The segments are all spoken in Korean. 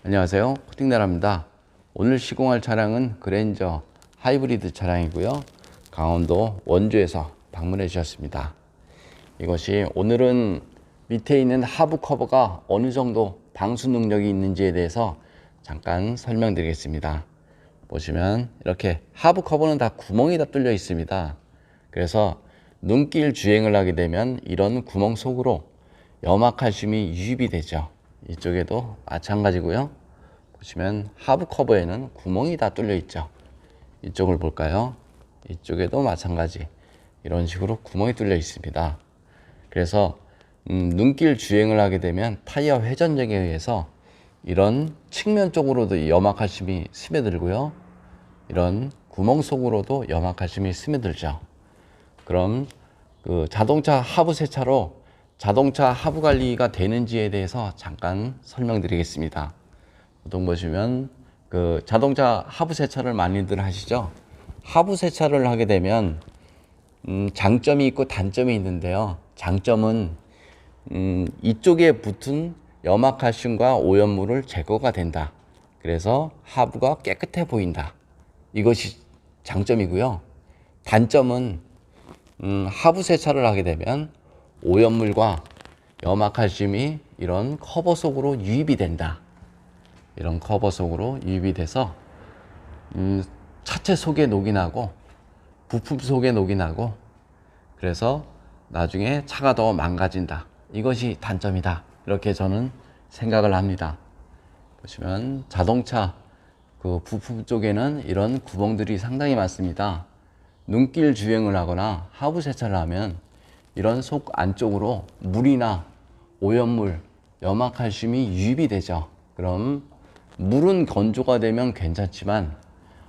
안녕하세요, 코팅나라입니다. 오늘 시공할 차량은 그랜저 하이브리드 차량이고요. 강원도 원주에서 방문해 주셨습니다. 이것이 오늘은 밑에 있는 하부 커버가 어느 정도 방수 능력이 있는지에 대해서 잠깐 설명드리겠습니다. 보시면 이렇게 하부 커버는 다 구멍이 다 뚫려 있습니다. 그래서 눈길 주행을 하게 되면 이런 구멍 속으로 염화칼슘이 유입이 되죠. 이쪽에도 마찬가지고요. 보시면 하부 커버에는 구멍이 다 뚫려 있죠. 이쪽을 볼까요? 이쪽에도 마찬가지 이런 식으로 구멍이 뚫려 있습니다. 그래서 눈길 주행을 하게 되면 타이어 회전력에 의해서 이런 측면 쪽으로도 염화칼슘이 스며들고요. 이런 구멍 속으로도 염화칼슘이 스며들죠. 그럼 그 자동차 하부 세차로 자동차 하부 관리가 되는지에 대해서 잠깐 설명드리겠습니다. 보통 보시면 그 자동차 하부 세차를 많이들 하시죠. 하부 세차를 하게 되면 장점이 있고 단점이 있는데요. 장점은 이쪽에 붙은 염화칼슘과 오염물을 제거가 된다. 그래서 하부가 깨끗해 보인다. 이것이 장점이고요. 단점은 하부 세차를 하게 되면 오염물과 염화칼슘이 이런 커버 속으로 유입이 된다. 이런 커버 속으로 유입이 돼서 차체 속에 녹이 나고 부품 속에 녹이 나고 그래서 나중에 차가 더 망가진다. 이것이 단점이다. 이렇게 저는 생각을 합니다. 보시면 자동차 그 부품 쪽에는 이런 구멍들이 상당히 많습니다. 눈길 주행을 하거나 하부 세차를 하면 이런 속 안쪽으로 물이나 오염물, 염화칼슘이 유입이 되죠. 그럼 물은 건조가 되면 괜찮지만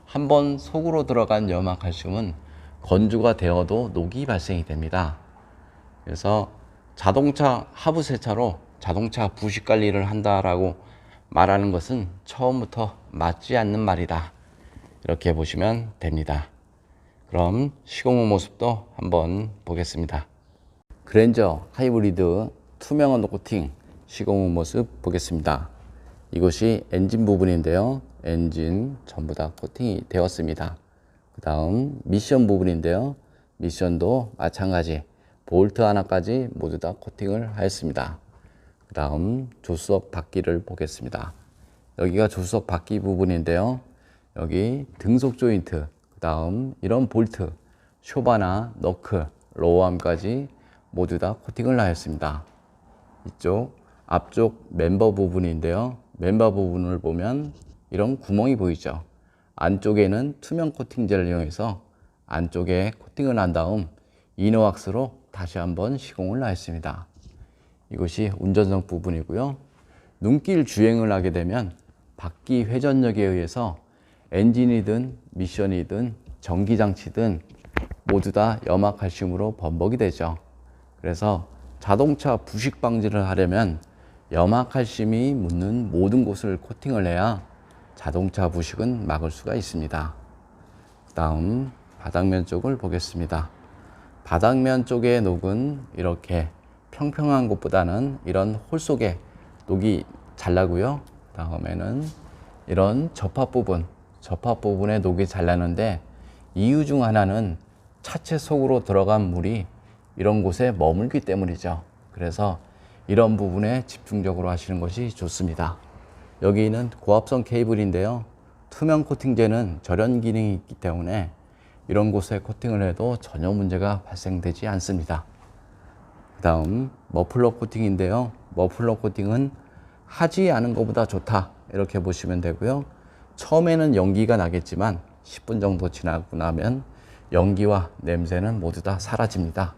한번 속으로 들어간 염화칼슘은 건조가 되어도 녹이 발생이 됩니다. 그래서 자동차 하부 세차로 자동차 부식 관리를 한다라고 말하는 것은 처음부터 맞지 않는 말이다. 이렇게 보시면 됩니다. 그럼 시공 후 모습도 한번 보겠습니다. 그랜저 하이브리드 투명 언더 코팅 시공 후 모습 보겠습니다. 이것이 엔진 부분인데요. 엔진 전부 다 코팅이 되었습니다. 그 다음 미션 부분인데요. 미션도 마찬가지 볼트 하나까지 모두 다 코팅을 하였습니다. 그 다음 조수석 바퀴를 보겠습니다. 여기가 조수석 바퀴 부분인데요. 여기 등속 조인트, 그 다음 이런 볼트, 쇼바나 너클, 로우암까지 모두 다 코팅을 하였습니다. 이쪽 앞쪽 멤버 부분인데요. 멤버 부분을 보면 이런 구멍이 보이죠. 안쪽에는 투명 코팅제를 이용해서 안쪽에 코팅을 한 다음 이너왁스로 다시 한번 시공을 하였습니다. 이것이 운전석 부분이고요. 눈길 주행을 하게 되면 바퀴 회전력에 의해서 엔진이든 미션이든 전기장치든 모두 다 염화칼슘으로 범벅이 되죠. 그래서 자동차 부식 방지를 하려면 염화칼슘이 묻는 모든 곳을 코팅을 해야 자동차 부식은 막을 수가 있습니다. 그 다음 바닥면 쪽을 보겠습니다. 바닥면 쪽의 녹은 이렇게 평평한 곳보다는 이런 홀 속에 녹이 잘 나고요. 다음에는 이런 접합 부분에 녹이 잘 나는데 이유 중 하나는 차체 속으로 들어간 물이 이런 곳에 머물기 때문이죠. 그래서 이런 부분에 집중적으로 하시는 것이 좋습니다. 여기는 고압선 케이블인데요. 투명 코팅제는 절연 기능이 있기 때문에 이런 곳에 코팅을 해도 전혀 문제가 발생되지 않습니다. 그 다음 머플러 코팅인데요. 머플러 코팅은 하지 않은 것보다 좋다. 이렇게 보시면 되고요. 처음에는 연기가 나겠지만 10분 정도 지나고 나면 연기와 냄새는 모두 다 사라집니다.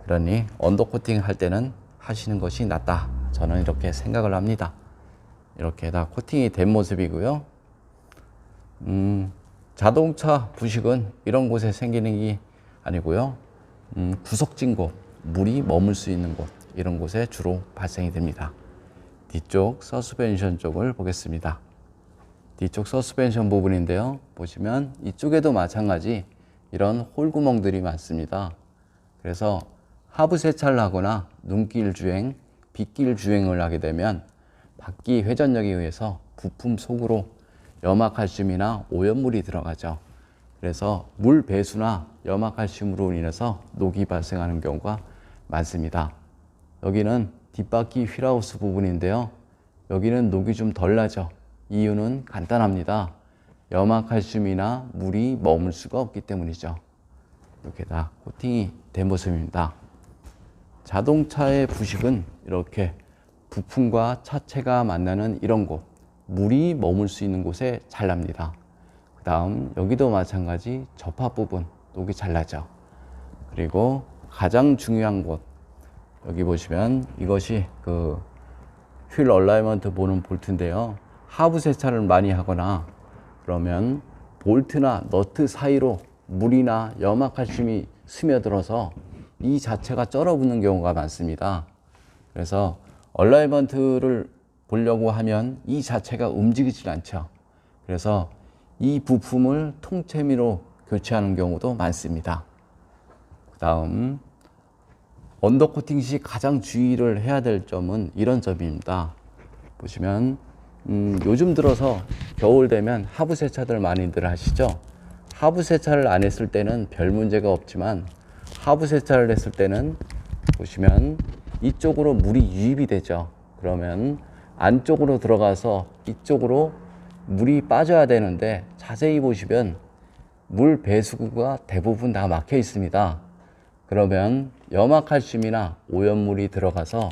그러니 언더 코팅 할 때는 하시는 것이 낫다. 저는 이렇게 생각을 합니다. 이렇게 다 코팅이 된 모습이고요. 자동차 부식은 이런 곳에 생기는 게 아니고요. 구석진 곳, 물이 머물 수 있는 곳, 이런 곳에 주로 발생이 됩니다. 뒤쪽 서스펜션 쪽을 보겠습니다. 뒤쪽 서스펜션 부분인데요. 보시면 이쪽에도 마찬가지 이런 홀구멍들이 많습니다. 그래서 하부 세차를 하거나 눈길 주행, 빗길 주행을 하게 되면 바퀴 회전력에 의해서 부품 속으로 염화칼슘이나 오염물이 들어가죠. 그래서 물 배수나 염화칼슘으로 인해서 녹이 발생하는 경우가 많습니다. 여기는 뒷바퀴 휠하우스 부분인데요. 여기는 녹이 좀 덜 나죠. 이유는 간단합니다. 염화칼슘이나 물이 머물 수가 없기 때문이죠. 이렇게 다 코팅이 된 모습입니다. 자동차의 부식은 이렇게 부품과 차체가 만나는 이런 곳, 물이 머물 수 있는 곳에 잘 납니다. 그 다음 여기도 마찬가지 접합 부분 녹이 잘 나죠. 그리고 가장 중요한 곳, 여기 보시면 이것이 그 휠 얼라이먼트 보는 볼트인데요. 하부 세차를 많이 하거나 그러면 볼트나 너트 사이로 물이나 염화칼슘이 스며들어서 이 자체가 쩔어붙는 경우가 많습니다. 그래서 얼라이먼트를 보려고 하면 이 자체가 움직이질 않죠. 그래서 이 부품을 통째미로 교체하는 경우도 많습니다. 그 다음 언더코팅 시 가장 주의를 해야 될 점은 이런 점입니다. 보시면 요즘 들어서 겨울 되면 하부 세차들 많이들 하시죠. 하부 세차를 안 했을 때는 별 문제가 없지만 하부 세차를 했을 때는 보시면 이쪽으로 물이 유입이 되죠. 그러면 안쪽으로 들어가서 이쪽으로 물이 빠져야 되는데 자세히 보시면 물 배수구가 대부분 다 막혀 있습니다. 그러면 염화칼슘이나 오염물이 들어가서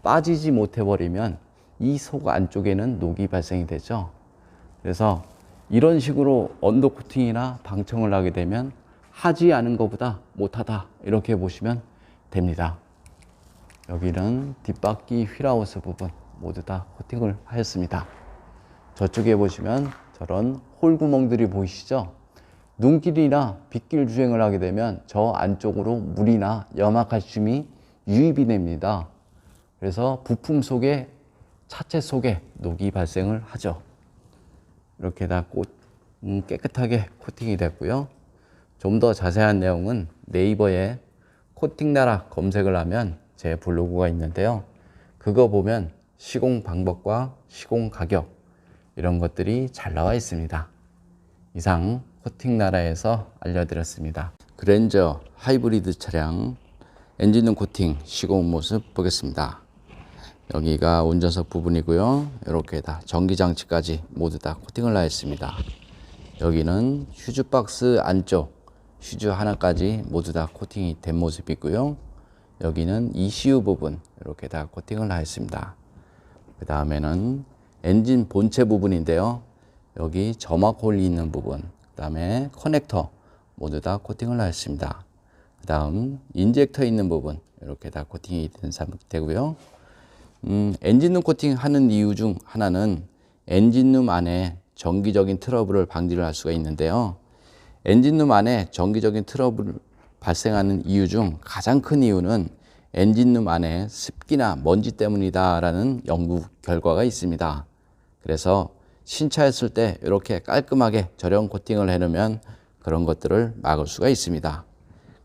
빠지지 못해 버리면 이 속 안쪽에는 녹이 발생이 되죠. 그래서 이런 식으로 언더코팅이나 방청을 하게 되면 하지 않은 것보다 못하다 이렇게 보시면 됩니다. 여기는 뒷바퀴 휠하우스 부분 모두 다 코팅을 하였습니다. 저쪽에 보시면 저런 홀구멍들이 보이시죠? 눈길이나 빗길 주행을 하게 되면 저 안쪽으로 물이나 염화칼슘이 유입이 됩니다. 그래서 부품 속에 차체 속에 녹이 발생을 하죠. 이렇게 다 깨끗하게 코팅이 됐고요. 좀 더 자세한 내용은 네이버에 코팅나라 검색을 하면 제 블로그가 있는데요. 그거 보면 시공 방법과 시공 가격 이런 것들이 잘 나와 있습니다. 이상 코팅나라에서 알려드렸습니다. 그랜저 하이브리드 차량 엔진룸 코팅 시공 모습 보겠습니다. 여기가 운전석 부분이고요. 이렇게 다 전기장치까지 모두 다 코팅을 하였습니다. 여기는 휴즈박스 안쪽 휴즈 하나까지 모두 다 코팅이 된 모습이고요. 여기는 ECU 부분 이렇게 다 코팅을 하였습니다. 그 다음에는 엔진 본체 부분인데요. 여기 점막홀이 있는 부분, 그 다음에 커넥터 모두 다 코팅을 하였습니다. 그 다음 인젝터 있는 부분 이렇게 다 코팅이 된 상태고요. 엔진룸 코팅 하는 이유 중 하나는 엔진룸 안에 정기적인 트러블을 방지를 할 수가 있는데요. 엔진룸 안에 정기적인 트러블 발생하는 이유 중 가장 큰 이유는 엔진룸 안에 습기나 먼지 때문이다라는 연구 결과가 있습니다. 그래서 신차였을 때 이렇게 깔끔하게 절연 코팅을 해놓으면 그런 것들을 막을 수가 있습니다.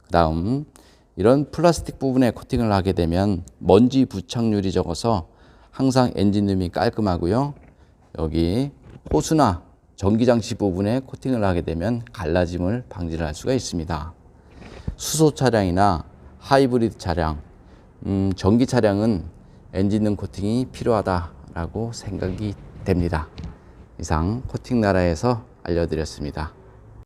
그 다음 이런 플라스틱 부분에 코팅을 하게 되면 먼지 부착률이 적어서 항상 엔진룸이 깔끔하고요. 여기 호수나 전기장치 부분에 코팅을 하게 되면 갈라짐을 방지를 할 수가 있습니다. 수소 차량이나 하이브리드 차량, 전기 차량은 엔진룸 코팅이 필요하다라고 생각이 됩니다. 이상 코팅나라에서 알려드렸습니다.